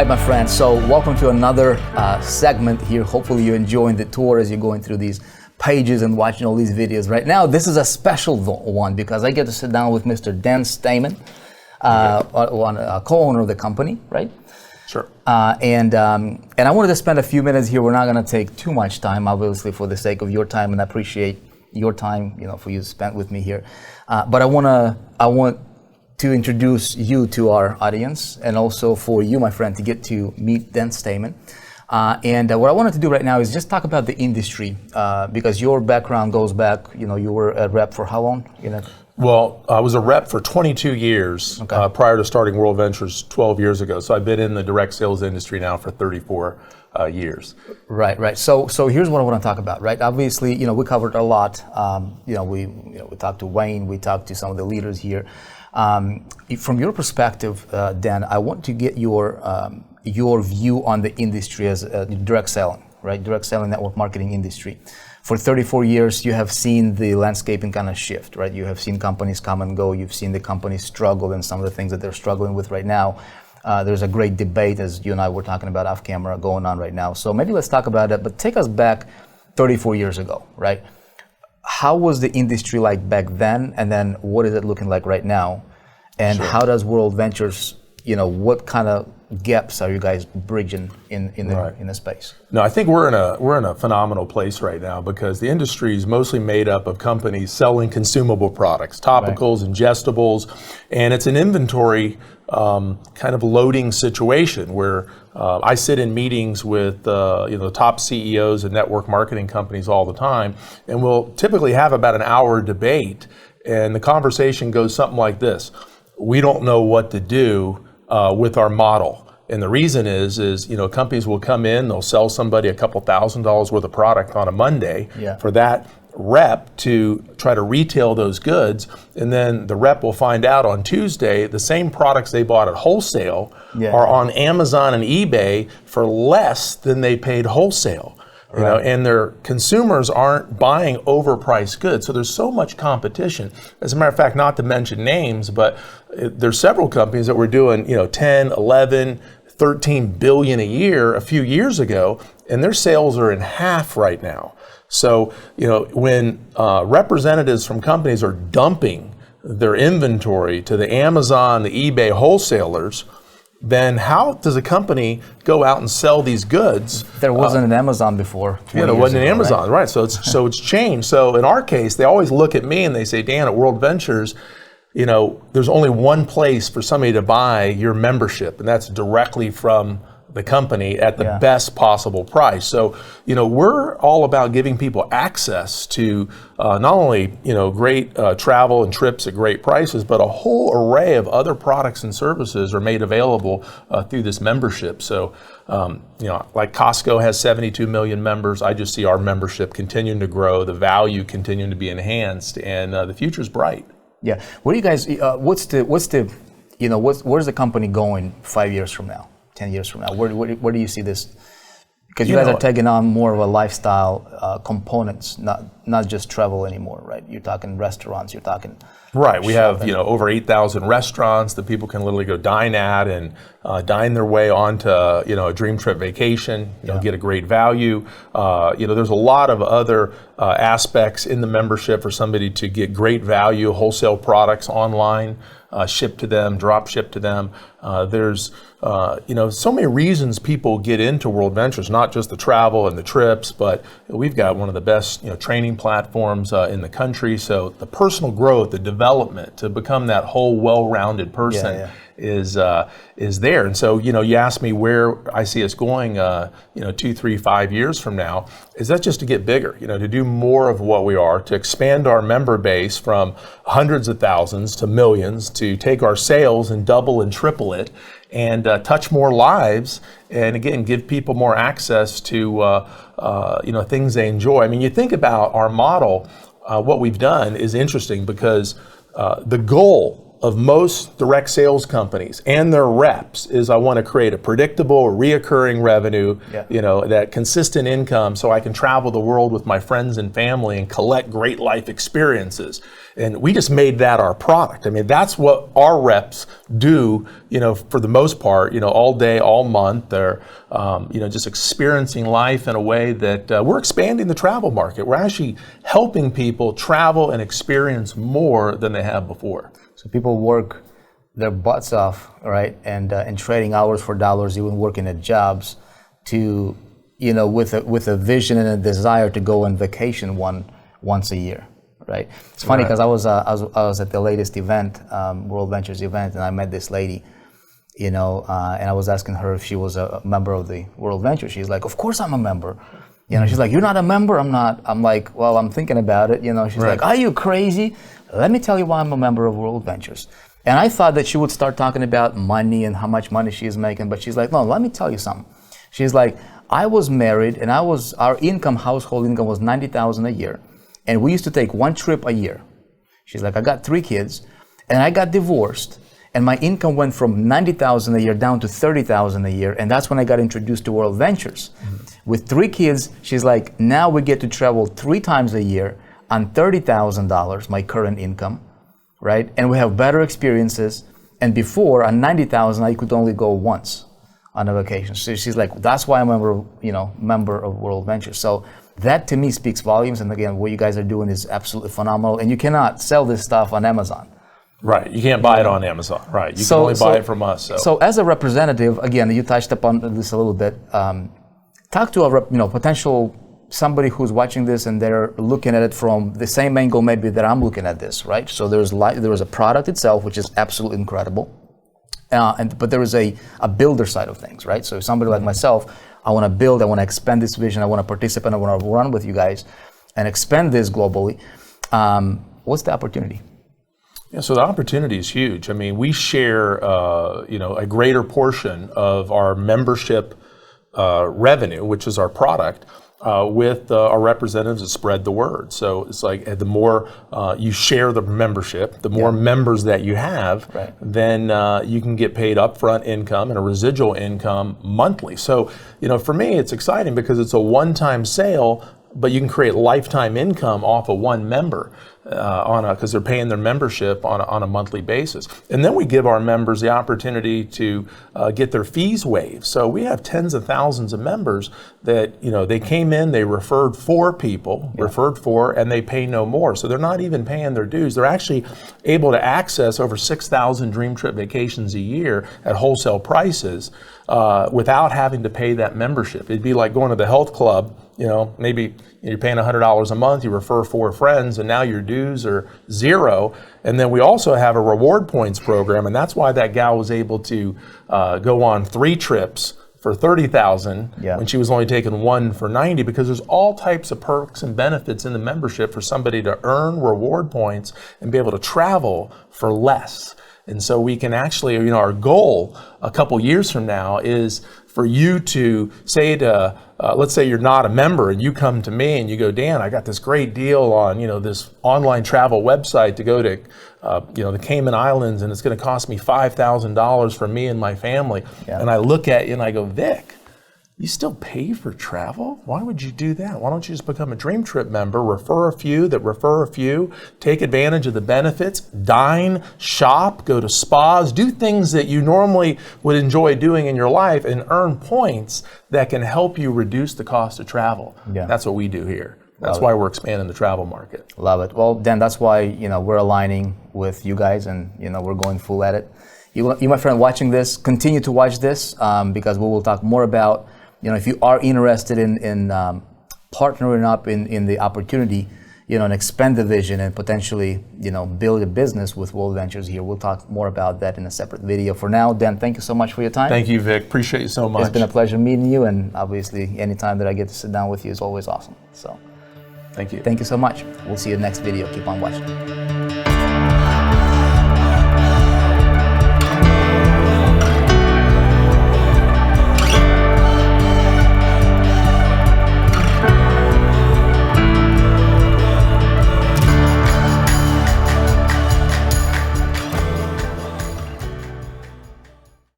right, my friends, so welcome to another segment here. Hopefully you're enjoying the tour as you're going through these pages and watching all these videos. Right now, this is a special one because I get to sit down with Mr. Dan Stammen, co-owner of the company, right? Sure. And I wanted to spend a few minutes here. We're not going to take too much time, obviously, for the sake of your time, and I appreciate your time, for you to spend with me here. But I want to introduce you to our audience, and also for you, my friend, to get to meet Dan Stammen. And what I wanted to do right now is just talk about the industry, because your background goes back, you were a rep for how long? Well, I was a rep for 22 years prior to starting World Ventures 12 years ago. So I've been in the direct sales industry now for 34 years. Right. So here's what I want to talk about, right? Obviously, we covered a lot. We talked to Wayne, we talked to some of the leaders here. From your perspective, Dan, I want to get your view on the industry as direct selling, right? Direct selling, network marketing industry. For 34 years, you have seen the landscaping kind of shift, right? You have seen companies come and go. You've seen the companies struggle and some of the things that they're struggling with right now. There's a great debate, as you and I were talking about off camera, going on right now. So maybe let's talk about that, but take us back 34 years ago, right? How was the industry like back then, and then what is it looking like right now? And How does World Ventures, what kind of gaps are you guys bridging in the space? No, I think we're in a phenomenal place right now because the industry is mostly made up of companies selling consumable products, topicals, ingestibles, and it's an inventory kind of loading situation where I sit in meetings with the top CEOs of network marketing companies all the time, and we'll typically have about an hour debate, and the conversation goes something like this: we don't know what to do with our model. And the reason is companies will come in, they'll sell somebody a couple $1,000s worth of product on a Monday for that rep to try to retail those goods, and then the rep will find out on Tuesday the same products they bought at wholesale are on Amazon and eBay for less than they paid wholesale. And their consumers aren't buying overpriced goods. So there's so much competition. As a matter of fact, not to mention names, but there's several companies that were doing 10, 11, 13 billion a year a few years ago, and their sales are in half right now. So when representatives from companies are dumping their inventory to the Amazon, the eBay wholesalers, then how does a company go out and sell these goods? There wasn't an Amazon before. There wasn't an Amazon, right? So it's changed. So in our case, they always look at me and they say, Dan, at World Ventures, there's only one place for somebody to buy your membership, and that's directly from the company at the best possible price. So, we're all about giving people access to not only, great travel and trips at great prices, but a whole array of other products and services are made available through this membership. So, like Costco has 72 million members. I just see our membership continuing to grow, the value continuing to be enhanced, and the future's bright. Yeah. What do you guys, where's the company going 5 years from now? 10 years from now, where do you see this? Because you guys are taking on more of a lifestyle components, not just travel anymore, right? You're talking restaurants, you're talking right. We have over 8,000 restaurants that people can literally go dine at and dine their way onto a dream trip vacation. Get a great value. There's a lot of other aspects in the membership for somebody to get great value, wholesale products online, shipped to them, drop shipped to them. There's so many reasons people get into World Ventures, not just the travel and the trips, but we've got one of the best training platforms in the country. So the personal growth, the development to become that whole well-rounded person is there. And so you asked me where I see us going 2, 3, 5 years from now. Is that just to get bigger, to do more of what we are, to expand our member base from hundreds of thousands to millions, to take our sales and double and triple it, and touch more lives, and again, give people more access to things they enjoy. I mean, you think about our model, what we've done is interesting because the goal of most direct sales companies and their reps is I want to create a predictable, reoccurring revenue, that consistent income so I can travel the world with my friends and family and collect great life experiences. And we just made that our product. I mean, that's what our reps do, for the most part, all day, all month. They're, just experiencing life in a way that we're expanding the travel market. We're actually helping people travel and experience more than they have before. So people work their butts off, right, and trading hours for dollars, even working at jobs, to with a vision and a desire to go on vacation once a year, right? It's funny because I was at the latest event, World Ventures event, and I met this lady, and I was asking her if she was a member of the World Ventures. She's like, "Of course I'm a member." She's like, "You're not a member?" "I'm not." I'm like, "Well, I'm thinking about it." She's like, "Are you crazy? Let me tell you why I'm a member of World Ventures." And I thought that she would start talking about money and how much money she's making, but she's like, "No, let me tell you something." She's like, "I was married, and our household income was $90,000 a year, and we used to take one trip a year." She's like, "I got 3 kids, and I got divorced, and my income went from $90,000 a year down to $30,000 a year, and that's when I got introduced to World Ventures." With 3 kids, she's like, "Now we get to travel 3 times a year on $30,000, my current income, right? And we have better experiences. And before, on $90,000, I could only go once on a vacation." So she's like, "That's why I'm a member of World Ventures." So that to me speaks volumes. And again, what you guys are doing is absolutely phenomenal. And you cannot sell this stuff on Amazon. Right, you can't buy it on Amazon. Right, you can only buy it from us. So as a representative, again, you touched upon this a little bit. Talk to a potential somebody who's watching this and they're looking at it from the same angle maybe that I'm looking at this, right? So there is a product itself, which is absolutely incredible, but there is a builder side of things, right? So if somebody like myself, I want to build, I want to expand this vision, I want to participate, I want to run with you guys and expand this globally. What's the opportunity? Yeah, so the opportunity is huge. I mean, we share, a greater portion of our membership revenue, which is our product, with our representatives that spread the word. So it's like the more you share the membership, the more members that you have, then you can get paid upfront income and a residual income monthly. So, for me, it's exciting because it's a one-time sale, but you can create lifetime income off of one member because they're paying their membership on a monthly basis. And then we give our members the opportunity to get their fees waived. So we have tens of thousands of members that, they came in, they referred 4 people, and they pay no more. So they're not even paying their dues. They're actually able to access over 6,000 Dream Trip vacations a year at wholesale prices without having to pay that membership. It'd be like going to the health club. Maybe you're paying $100 a month, you refer 4 friends, and now your dues are 0. And then we also have a reward points program, and that's why that gal was able to go on 3 trips for $30,000 when she was only taking 1 for $90, because there's all types of perks and benefits in the membership for somebody to earn reward points and be able to travel for less. And so we can actually, our goal a couple years from now is for you to say to, let's say you're not a member and you come to me and you go, "Dan, I got this great deal on, this online travel website to go to, the Cayman Islands, and it's going to cost me $5,000 for me and my family." And I look at you and I go, "Vic, you still pay for travel? Why would you do that? Why don't you just become a Dream Trip member, refer a few that refer a few, take advantage of the benefits, dine, shop, go to spas, do things that you normally would enjoy doing in your life and earn points that can help you reduce the cost of travel." That's what we do here. That's why we're expanding the travel market. Love it. Well, Dan, that's why, we're aligning with you guys and, we're going full at it. You, my friend, watching this, continue to watch this because we will talk more about, if you are interested in partnering up in the opportunity, and expand the vision and potentially, build a business with World Ventures here. We'll talk more about that in a separate video. For now, Dan, thank you so much for your time. Thank you, Vic. Appreciate you so much. It's been a pleasure meeting you, and obviously, anytime that I get to sit down with you is always awesome. So, thank you. Thank you so much. We'll see you in the next video. Keep on watching.